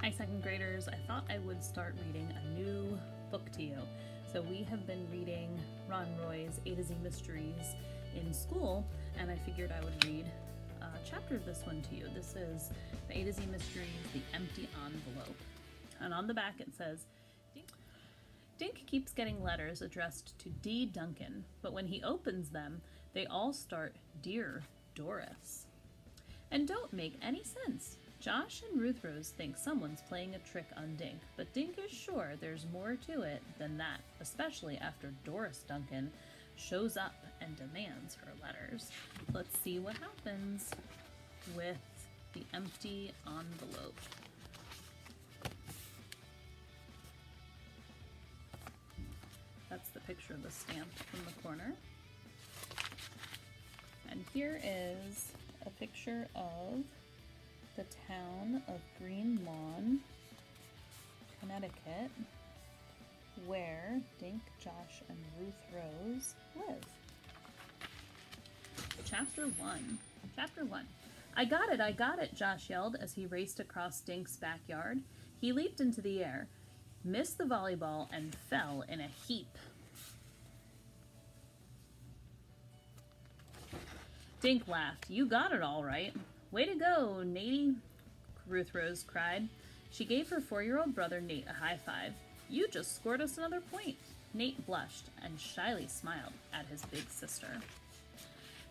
Hi, second graders. I thought I would start reading a new book to you. So we have been reading Ron Roy's A to Z Mysteries in school, and I figured I would read a chapter of this one to you. This is the A to Z Mysteries, The Empty Envelope. And on the back it says, Dink keeps getting letters addressed to D. Duncan, but when he opens them, they all start Dear Doris, and don't make any sense. Josh and Ruth Rose think someone's playing a trick on Dink, but Dink is sure there's more to it than that, especially after Doris Duncan shows up and demands her letters. Let's see what happens with the empty envelope. That's the picture of the stamp from the corner. And here is a picture of the town of Green Lawn, Connecticut, where Dink, Josh, and Ruth Rose live. Chapter 1. I got it, Josh yelled as he raced across Dink's backyard. He leaped into the air, missed the volleyball, and fell in a heap. Dink laughed. You got it all right. Way to go, Natey, Ruth Rose cried. She gave her 4-year-old brother Nate a high five. You just scored us another point. Nate blushed and shyly smiled at his big sister.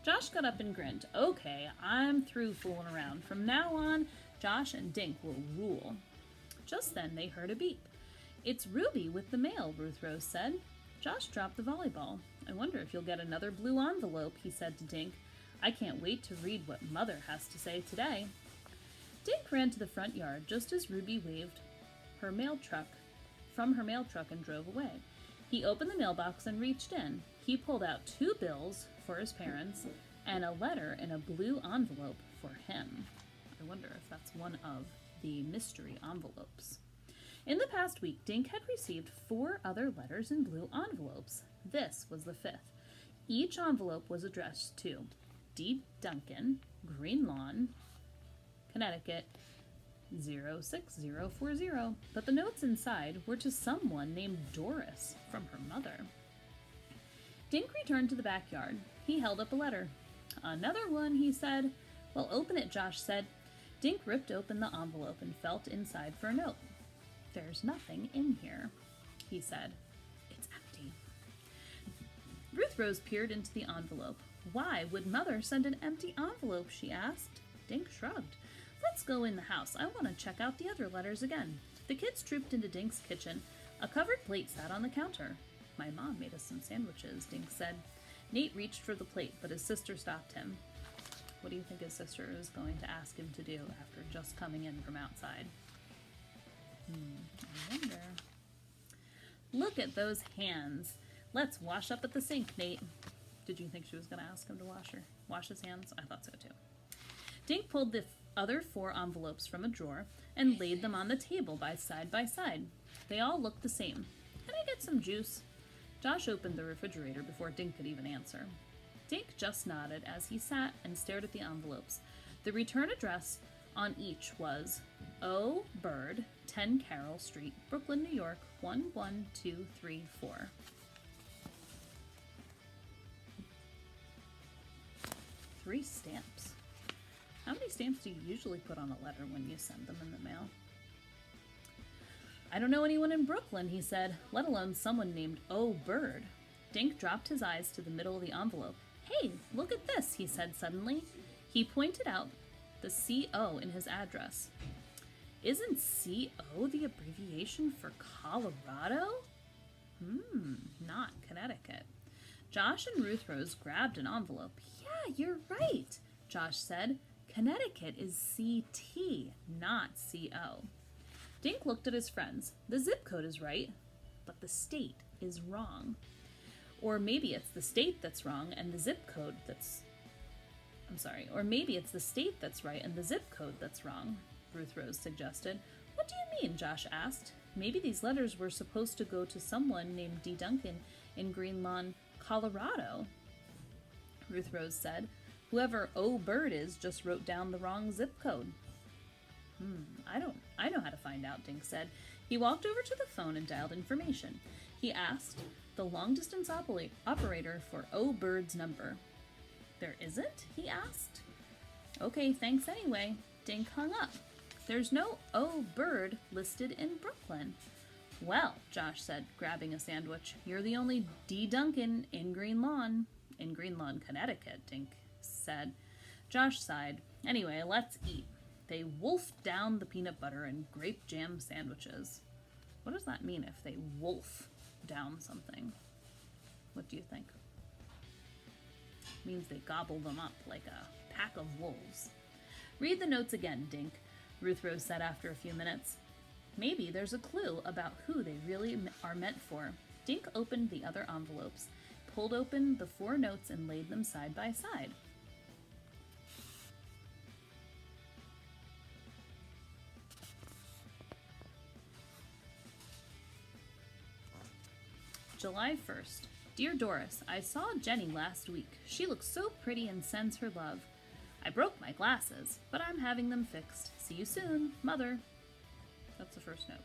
Josh got up and grinned. Okay, I'm through fooling around. From now on, Josh and Dink will rule. Just then they heard a beep. It's Ruby with the mail, Ruth Rose said. Josh dropped the volleyball. I wonder if you'll get another blue envelope, he said to Dink. I can't wait to read what Mother has to say today. Dink ran to the front yard just as Ruby waved her mail truck and drove away. He opened the mailbox and reached in. He pulled out 2 bills for his parents and a letter in a blue envelope for him. I wonder if that's one of the mystery envelopes. In the past week, Dink had received 4 other letters in blue envelopes. This was the 5th. Each envelope was addressed to D. Duncan, Green Lawn, Connecticut, 06040. But the notes inside were to someone named Doris from her mother. Dink returned to the backyard. He held up a letter. Another one, he said. Well, open it, Josh said. Dink ripped open the envelope and felt inside for a note. There's nothing in here, he said. It's empty. Ruth Rose peered into the envelope. Why would Mother send an empty envelope, she asked. Dink shrugged. Let's go in the house. I want to check out the other letters again. The kids trooped into Dink's kitchen. A covered plate sat on the counter. My mom made us some sandwiches, Dink said. Nate reached for the plate, but his sister stopped him. What do you think his sister is going to ask him to do after just coming in from outside? I wonder. Look at those hands. Let's wash up at the sink, Nate. Did you think she was going to ask him to wash his hands? I thought so too. Dink pulled the other 4 envelopes from a drawer and laid them on the table side by side. They all looked the same. Can I get some juice? Josh opened the refrigerator before Dink could even answer. Dink just nodded as he sat and stared at the envelopes. The return address on each was O. Bird, 10 Carroll Street, Brooklyn, New York, 11234. 3 stamps. How many stamps do you usually put on a letter when you send them in the mail? I don't know anyone in Brooklyn, he said, let alone someone named O. Bird. Dink dropped his eyes to the middle of the envelope. Hey, look at this, he said suddenly. He pointed out the CO in his address. Isn't CO the abbreviation for Colorado? Not Connecticut. Josh and Ruth Rose grabbed an envelope. Yeah, you're right, Josh said. Connecticut is CT, not CO. Dink looked at his friends. The zip code is right, but the state is wrong. Or maybe it's the state that's wrong and the zip code that's... Or maybe it's the state that's right and the zip code that's wrong, Ruth Rose suggested. What do you mean? Josh asked. Maybe these letters were supposed to go to someone named D. Duncan in Green Lawn, Colorado, Ruth Rose said. Whoever O. Bird is just wrote down the wrong zip code. I know how to find find out, Dink said. He walked over to the phone and dialed information. He asked the long-distance operator for O. Bird's number. There isn't? He asked. Okay, thanks anyway. Dink hung up. There's no O. Bird listed in Brooklyn. Well, Josh said, grabbing a sandwich, you're the only D. Duncan in Green Lawn. In Green Lawn, Connecticut, Dink said. Josh sighed. Anyway, let's eat. They wolfed down the peanut butter and grape jam sandwiches. What does that mean if they wolf down something? What do you think? It means they gobble them up like a pack of wolves. Read the notes again, Dink, Ruth Rose said after a few minutes. Maybe there's a clue about who they really are meant for. Dink opened the other envelopes, pulled open the 4 notes, and laid them side by side. July 1st. Dear Doris, I saw Jenny last week. She looks so pretty and sends her love. I broke my glasses, but I'm having them fixed. See you soon, Mother. That's the first note.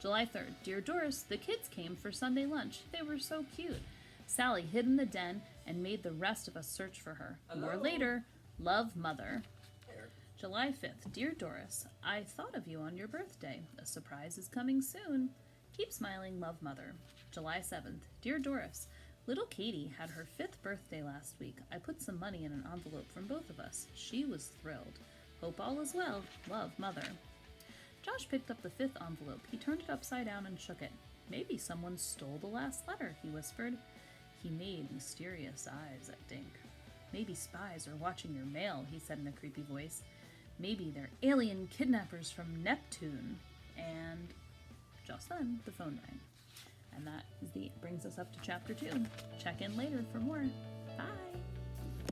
July 3rd. Dear Doris, the kids came for Sunday lunch. They were so cute. Sally hid in the den and made the rest of us search for her. Hello. More later. Love, Mother. Here. July 5th. Dear Doris, I thought of you on your birthday. A surprise is coming soon. Keep smiling. Love, Mother. July 7th. Dear Doris, little Katie had her 5th birthday last week. I put some money in an envelope from both of us. She was thrilled. Hope all is well. Love, Mother. Josh picked up the 5th envelope. He turned it upside down and shook it. Maybe someone stole the last letter, he whispered. He made mysterious eyes at Dink. Maybe spies are watching your mail, he said in a creepy voice. Maybe they're alien kidnappers from Neptune. And just then, the phone rang. And that brings us up to chapter 2. Check in later for more. Bye!